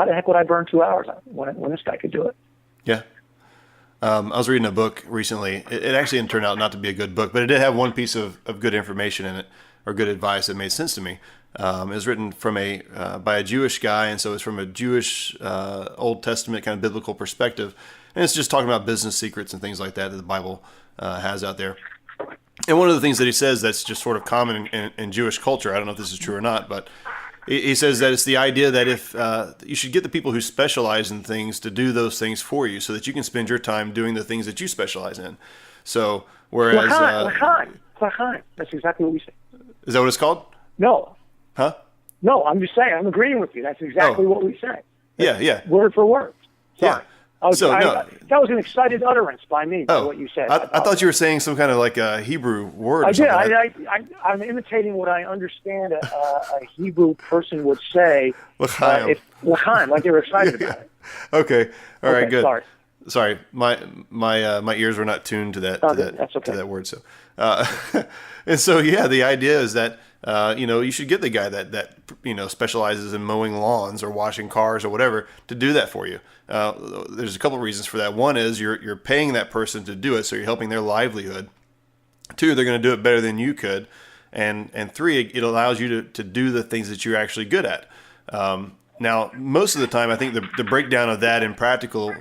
the heck would I burn 2 hours when this guy could do it? Yeah. I was reading a book recently. It actually turned out not to be a good book, but it did have one piece of good information in it, or good advice that made sense to me. It was written from by a Jewish guy, and so it's from a Jewish Old Testament kind of biblical perspective, and it's just talking about business secrets and things like that the Bible has out there. And one of the things that he says that's just sort of common in Jewish culture, I don't know if this is true or not, but he says that it's the idea that if you should get the people who specialize in things to do those things for you so that you can spend your time doing the things that you specialize in. So whereas... L'chaim. That's exactly what we say. Is that what it's called? No. Huh? No, I'm just saying. I'm agreeing with you. That's exactly what we say. Yeah. Word for word. Sorry. Yeah. That was an excited utterance by me, what you said. I thought you were saying some kind of like a Hebrew word. I did. I'm imitating what I understand a Hebrew person would say. L'chaim, like they were excited about it. Okay. All right. Good. Sorry. My ears were not tuned to that. That's okay. To that word. So, and so the idea is that you should get the guy that specializes in mowing lawns or washing cars or whatever to do that for you. There's a couple of reasons for that. One is you're paying that person to do it, so you're helping their livelihood. Two, they're going to do it better than you could, and three, it allows you to do the things that you're actually good at. Now, most of the time, I think the breakdown of that in practical,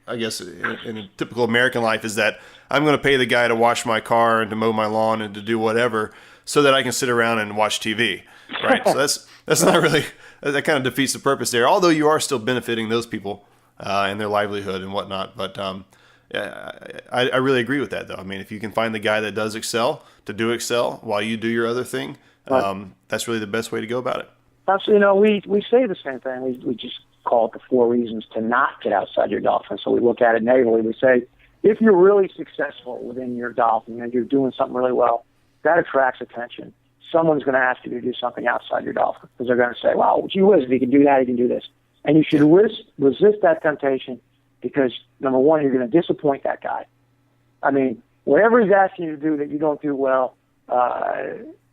I guess, in a typical American life is that I'm going to pay the guy to wash my car and to mow my lawn and to do whatever so that I can sit around and watch TV, right? So that's not really, that kind of defeats the purpose there, although you are still benefiting those people and their livelihood and whatnot. But I really agree with that, though. I mean, if you can find the guy that does Excel to do Excel while you do your other thing, that's really the best way to go about it. Absolutely. We say the same thing. We just call it the 4 reasons to not get outside your dolphin. So we look at it negatively. We say, if you're really successful within your dolphin and you're doing something really well, that attracts attention. Someone's going to ask you to do something outside your dolphin because they're going to say, wow, gee whiz, if you can do that, you can do this. And you should resist that temptation because, number one, you're going to disappoint that guy. I mean, whatever he's asking you to do that you don't do well,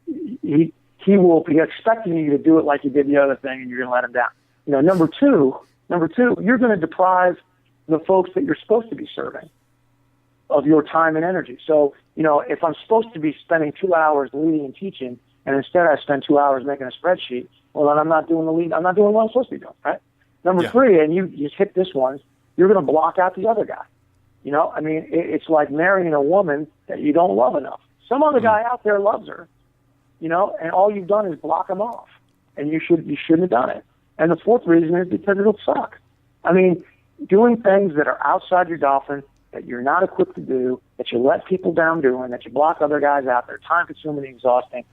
he will be expecting you to do it like you did the other thing, and you're going to let him down. You know, number two, you're going to deprive the folks that you're supposed to be serving of your time and energy. So, you know, if I'm supposed to be spending 2 hours leading and teaching, and instead I spend 2 hours making a spreadsheet, well, then I'm not doing the lead. I'm not doing what I'm supposed to be doing, right? Number three, and you hit this one, you're going to block out the other guy. You know, I mean, it's like marrying a woman that you don't love enough. Some other guy out there loves her, you know, and all you've done is block him off, and you shouldn't have done it. And the fourth reason is because it'll suck. I mean, doing things that are outside your dolphin, that you're not equipped to do, that you let people down doing, that you block other guys out, they're time-consuming and exhausting,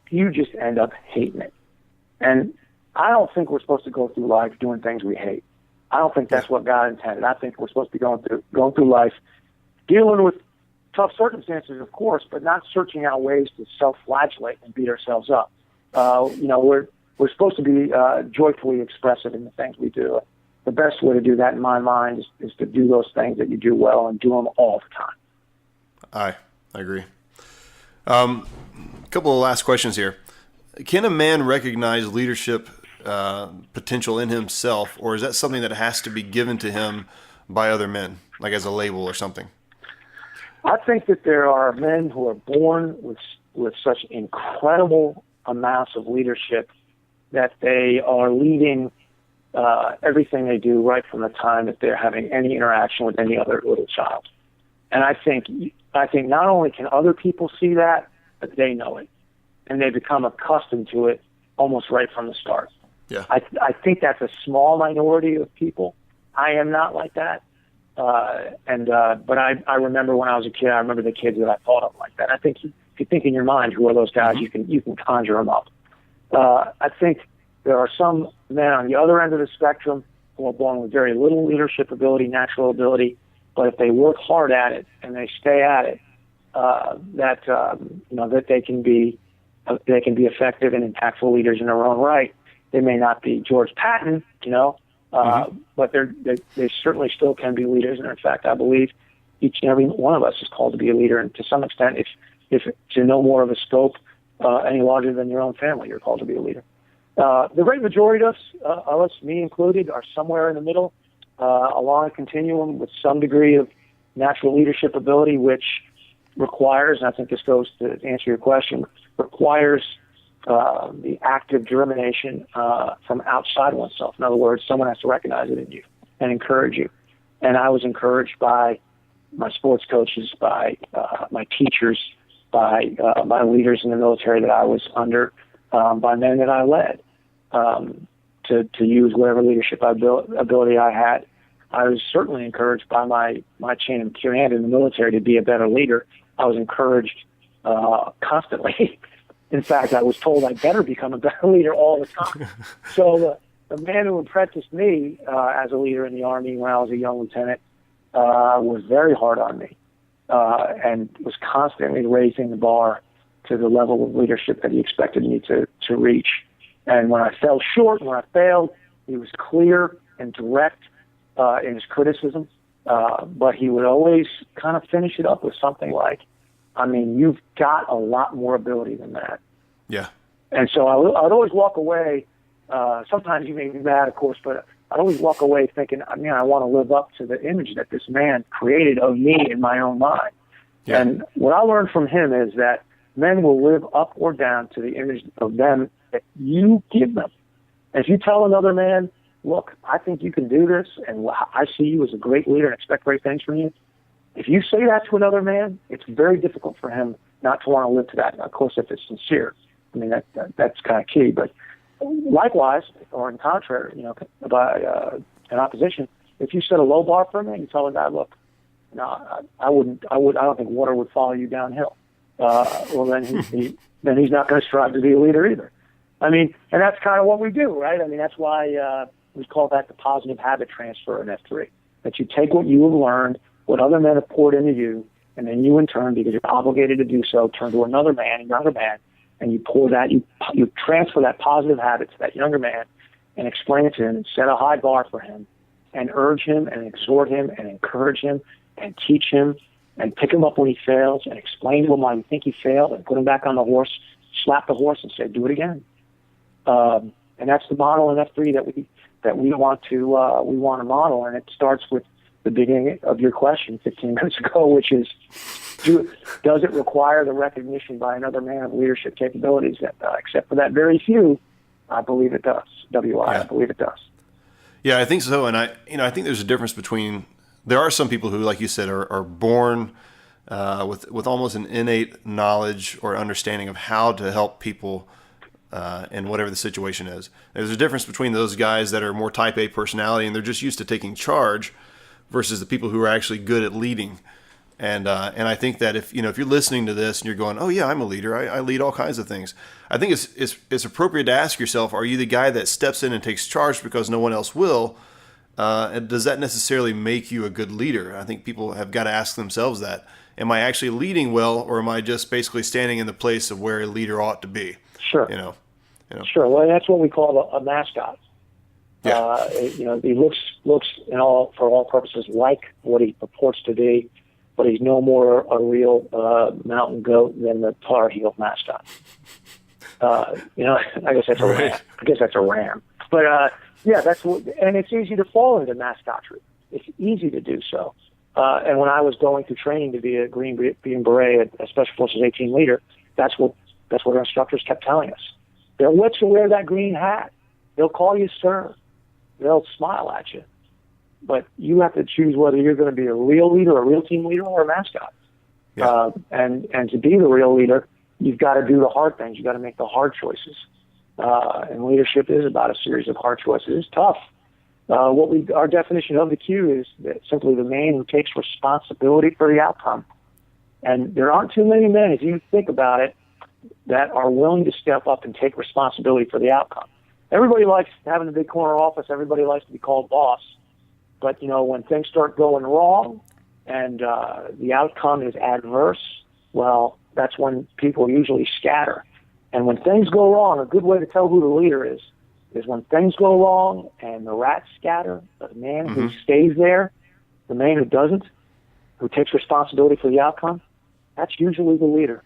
you just end up hating it. And I don't think we're supposed to go through life doing things we hate. I don't think that's what God intended. I think we're supposed to be going through life dealing with tough circumstances, of course, but not searching out ways to self-flagellate and beat ourselves up. You know, we're supposed to be joyfully expressive in the things we do. The best way to do that, in my mind, is to do those things that you do well and do them all the time. I agree. A couple of last questions here. Can a man recognize leadership potential in himself, or is that something that has to be given to him by other men, like as a label or something? I think that there are men who are born with such incredible amounts of leadership that they are leading everything they do right from the time that they're having any interaction with any other little child. And I think not only can other people see that, but they know it, and they become accustomed to it almost right from the start. Yeah. I think that's a small minority of people. I am not like that. But I remember when I was a kid, I remember the kids that I thought of like that. I think if you think in your mind who are those guys, you can conjure them up. I think there are some men on the other end of the spectrum who are born with very little leadership ability, natural ability, but if they work hard at it and they stay at it, that they can be effective and impactful leaders in their own right. They may not be George Patton, but they certainly still can be leaders. And in fact, I believe each and every one of us is called to be a leader. And to some extent, if to no more of a scope any larger than your own family, you're called to be a leader. The great majority of us, me included, are somewhere in the middle, along a continuum with some degree of natural leadership ability, which requires, and I think this goes to answer your question, requires the active germination from outside oneself. In other words, someone has to recognize it in you and encourage you. And I was encouraged by my sports coaches, by my teachers, by leaders in the military that I was under, by men that I led, to use whatever leadership ability I had. I was certainly encouraged by my chain of command in the military to be a better leader. I was encouraged constantly. In fact, I was told I better become a better leader all the time. So the man who apprenticed me as a leader in the Army when I was a young lieutenant was very hard on me and was constantly raising the bar to the level of leadership that he expected me to reach. And when I fell short, when I failed, he was clear and direct in his criticism, but he would always kind of finish it up with something like, I mean, you've got a lot more ability than that. Yeah. And so I'd always walk away. Sometimes you made me mad, of course, but I'd always walk away thinking, I mean, I want to live up to the image that this man created of me in my own mind. Yeah. And what I learned from him is that men will live up or down to the image of them that you give them. And if you tell another man, look, I think you can do this, and I see you as a great leader and expect great things from you, if you say that to another man, it's very difficult for him not to want to live to that. Of course, if it's sincere, I mean that's kind of key. But likewise, or in contrary, by in opposition, if you set a low bar for a man, you tell a guy, look, no, I don't think water would follow you downhill. Well, then he's not going to strive to be a leader either. I mean, and that's kind of what we do, right? I mean, that's why we call that the positive habit transfer in F3. That you take what you have learned, what other men have poured into you, and then you in turn, because you're obligated to do so, turn to another man, a younger man, and you pour that, you transfer that positive habit to that younger man and explain it to him and set a high bar for him and urge him and exhort him and encourage him and teach him and pick him up when he fails and explain to him why we think he failed and put him back on the horse, slap the horse and say, do it again. And that's the model in F3 that we want to model. And it starts with the beginning of your question 15 minutes ago, which is, does it require the recognition by another man of leadership capabilities? Except for that very few, I believe it does. I believe it does. Yeah, I think so. And I think there's a difference between, there are some people who, like you said, are born with almost an innate knowledge or understanding of how to help people in whatever the situation is. There's a difference between those guys that are more type A personality and they're just used to taking charge versus the people who are actually good at leading. And I think that if you're listening to this and you're going, oh yeah, I'm a leader, I lead all kinds of things. I think it's appropriate to ask yourself, are you the guy that steps in and takes charge because no one else will? And does that necessarily make you a good leader? I think people have got to ask themselves that. Am I actually leading well, or am I just basically standing in the place of where a leader ought to be? Sure. You know. Sure. Well, that's what we call a mascot. Yeah. He looks for all purposes like what he purports to be, but he's no more a real mountain goat than the Tar Heel mascot. I guess that's a ram. I guess that's a ram. But that's what, and it's easy to fall into mascotry. It's easy to do so. And when I was going through training to be a Green Beret, a Special Forces 18 leader, that's what our instructors kept telling us. They'll let you wear that green hat. They'll call you sir. They'll smile at you. But you have to choose whether you're going to be a real leader, a real team leader, or a mascot. Yeah. And to be the real leader, you've got to do the hard things. You've got to make the hard choices. And leadership is about a series of hard choices. It's tough. Our definition of the Q is that simply the man who takes responsibility for the outcome. And there aren't too many men, if you think about it, that are willing to step up and take responsibility for the outcome. Everybody likes having a big corner office. Everybody likes to be called boss. But, when things start going wrong and the outcome is adverse, well, that's when people usually scatter. And when things go wrong, a good way to tell who the leader is when things go wrong and the rats scatter, the man who stays there, the man who doesn't, who takes responsibility for the outcome, that's usually the leader.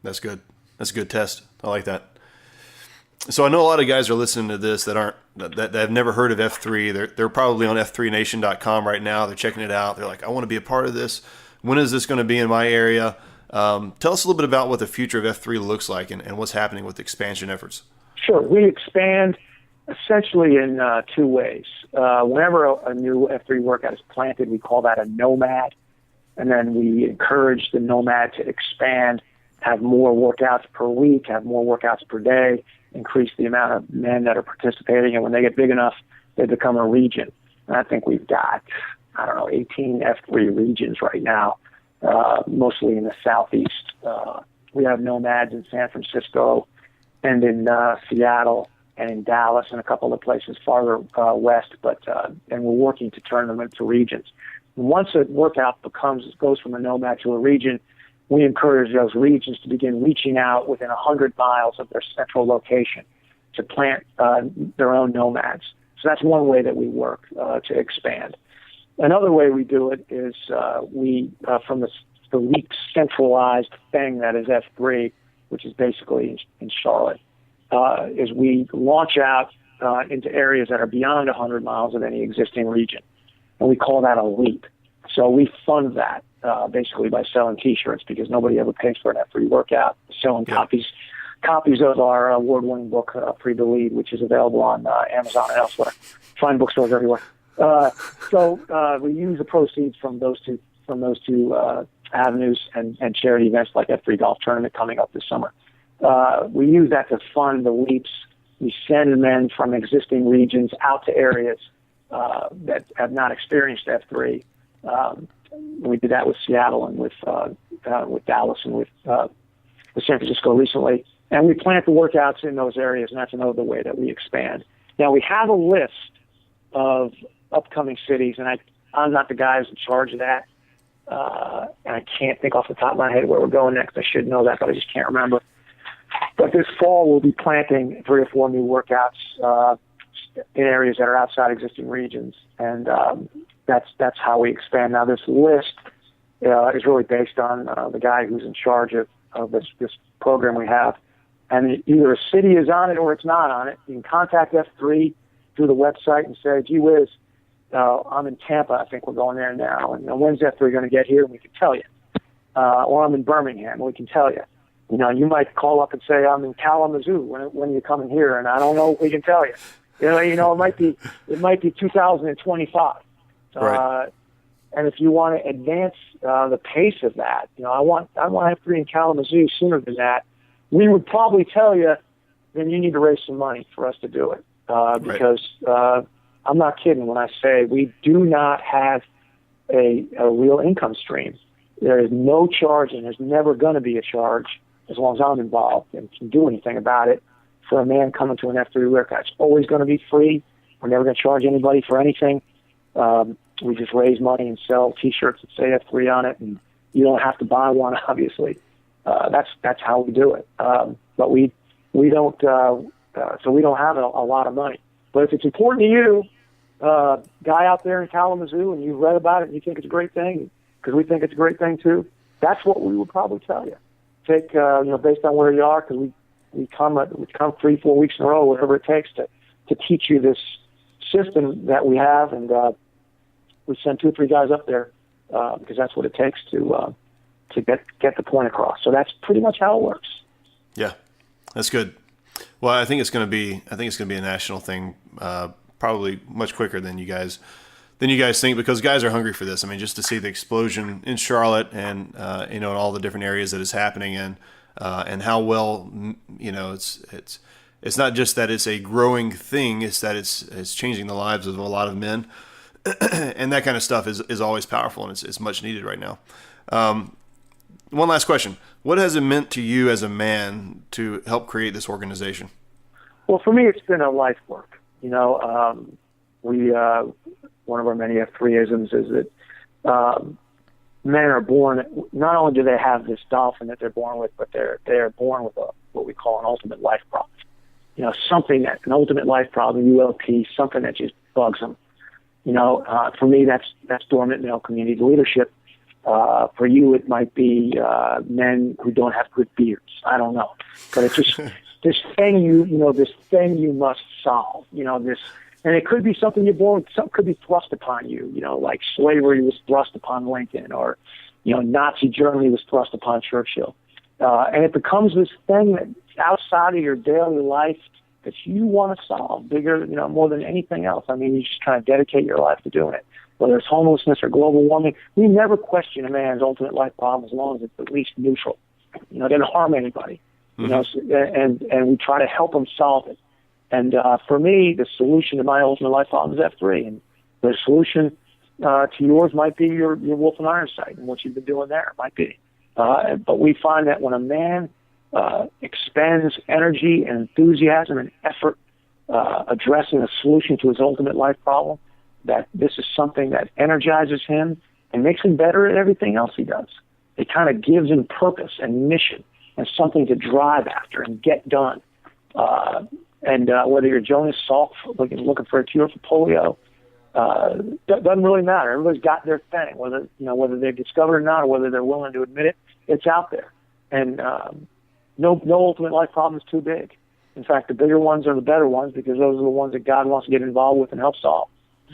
That's good. That's a good test. I like that. So I know a lot of guys are listening to this that have never heard of F3. They're probably on f3nation.com right now. They're checking it out. They're like, I want to be a part of this. When is this going to be in my area? Tell us a little bit about what the future of F3 looks like and what's happening with expansion efforts. Sure. We expand essentially in two ways. Whenever a new F3 workout is planted, we call that a nomad. And then we encourage the nomad to expand, have more workouts per week, have more workouts per day, increase the amount of men that are participating. And when they get big enough, they become a region. And I think we've got, 18 F3 regions right now, mostly in the southeast. We have nomads in San Francisco and in Seattle and in Dallas and a couple of places farther west, and we're working to turn them into regions. And once a workout goes from a nomad to a region, we encourage those regions to begin reaching out within 100 miles of their central location to plant their own nomads. So that's one way that we work to expand. Another way we do it is from the weak centralized thing that is F3, which is basically in Charlotte, is we launch out into areas that are beyond 100 miles of any existing region. And we call that a leap. So we fund that basically by selling T-shirts because nobody ever pays for an F3 workout. Selling copies of our award-winning book, Free the Lead, which is available on Amazon and elsewhere. Fine bookstores everywhere. So we use the proceeds from those two avenues and charity events like F3 Golf Tournament coming up this summer. We use that to fund the leaps. We send men from existing regions out to areas that have not experienced F3. We did that with Seattle and with Dallas and with San Francisco recently. And we plant the workouts in those areas, and that's another way that we expand. Now, we have a list of upcoming cities, and I'm not the guy who's in charge of that. And I can't think off the top of my head where we're going next. I should know that, but I just can't remember. But this fall, we'll be planting 3 or 4 new workouts in areas that are outside existing regions, and that's how we expand. Now, this list is really based on the guy who's in charge of this program we have, and either a city is on it or it's not on it. You can contact F3 through the website and say, gee whiz, I'm in Tampa, I think we're going there now, and when's F3 going to get here? And we can tell you. Or I'm in Birmingham, and we can tell you. You might call up and say, I'm in Kalamazoo, when are you coming here? And I don't know if we can tell you. It might be 2025. Right. And if you want to advance the pace of that, I want F3 in Kalamazoo sooner than that. We would probably tell you, then you need to raise some money for us to do it. Because I'm not kidding when I say we do not have a real income stream. There is no charge, and there's never going to be a charge as long as I'm involved and can do anything about it for a man coming to an F3 workout. It's always going to be free. We're never going to charge anybody for anything. We just raise money and sell T-shirts that say F3 on it, and you don't have to buy one, obviously. That's how we do it. But we don't so we don't have a lot of money. But if it's important to you, guy out there in Kalamazoo, and you've read about it and you think it's a great thing, because we think it's a great thing too, that's what we would probably tell you. Take based on where you are, because we come 3-4 weeks in a row, whatever it takes to teach you this system that we have, and we send 2 or 3 guys up there because that's what it takes to get the point across. So that's pretty much how it works. Yeah, that's good. Well, I think it's going to be a national thing, probably much quicker than you guys think, because guys are hungry for this. I mean, just to see the explosion in Charlotte and in all the different areas that it's happening in, and how well it's not just that it's a growing thing; it's that it's changing the lives of a lot of men, and that kind of stuff is always powerful, and it's much needed right now. One last question: what has it meant to you as a man to help create this organization? Well, for me, it's been a life work. One of our many F3isms is that men are born, not only do they have this dolphin that they're born with, but they're born with what we call an ultimate life problem. An ultimate life problem, ULP, something that just bugs them. For me, that's dormant male community leadership. For you, it might be men who don't have good beards. I don't know, but it's just this thing you must solve. And it could be something you're born with. Something could be thrust upon you. Like slavery was thrust upon Lincoln, or Nazi Germany was thrust upon Churchill, and it becomes this thing that's outside of your daily life that you want to solve bigger, more than anything else. I mean, you just try to dedicate your life to doing it. Whether it's homelessness or global warming, we never question a man's ultimate life problem as long as it's at least neutral. It doesn't harm anybody. And we try to help them solve it. And for me, the solution to my ultimate life problem is F3, and the solution to yours might be your Wolf and Iron site and what you've been doing there. It might be. But we find that when a man expends energy and enthusiasm and effort addressing a solution to his ultimate life problem, that this is something that energizes him and makes him better at everything else he does. It kind of gives him purpose and mission and something to drive after and get done. And whether you're Jonas Salk looking for a cure for polio, doesn't really matter. Everybody's got their thing, whether they've discovered it or not, or whether they're willing to admit it. It's out there, and no ultimate life problem is too big. In fact, the bigger ones are the better ones, because those are the ones that God wants to get involved with and help solve.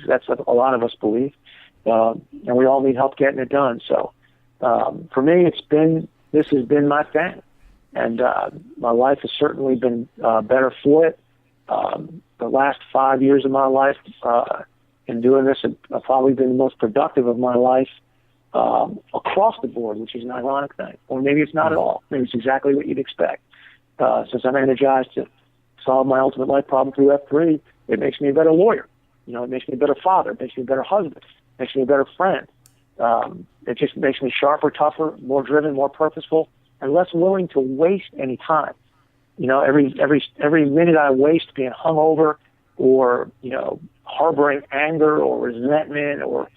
That's what a lot of us believe, and we all need help getting it done. So, for me, this has been my thing. And my life has certainly been better for it. The last 5 years of my life in doing this have probably been the most productive of my life across the board, which is an ironic thing. Or maybe it's not at all. Maybe it's exactly what you'd expect. Since I'm energized to solve my ultimate life problem through F3, it makes me a better lawyer. It makes me a better father. It makes me a better husband. It makes me a better friend. It just makes me sharper, tougher, more driven, more purposeful, and less willing to waste any time. Every minute I waste being hungover, or harboring anger or resentment or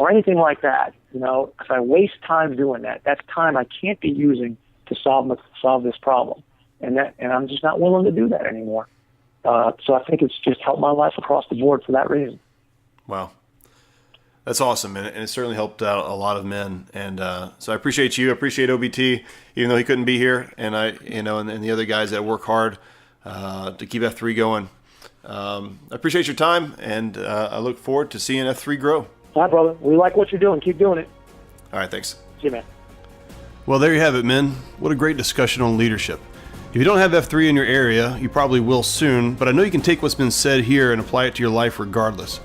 anything like that. If I waste time doing that, that's time I can't be using to solve this problem, and I'm just not willing to do that anymore. So I think it's just helped my life across the board for that reason. Wow. That's awesome, and it certainly helped out a lot of men. And so I appreciate you. I appreciate OBT, even though he couldn't be here, and and the other guys that work hard to keep F3 going. I appreciate your time, and I look forward to seeing F3 grow. All right, brother. We like what you're doing. Keep doing it. All right, thanks. See you, man. Well, there you have it, men. What a great discussion on leadership. If you don't have F3 in your area, you probably will soon, but I know you can take what's been said here and apply it to your life regardless.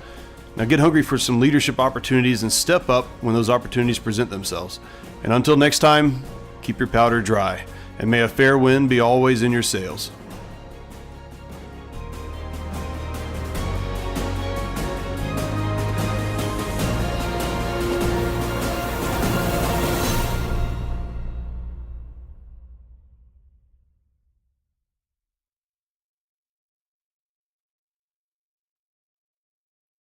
Now get hungry for some leadership opportunities and step up when those opportunities present themselves. And until next time, keep your powder dry, and may a fair wind be always in your sails.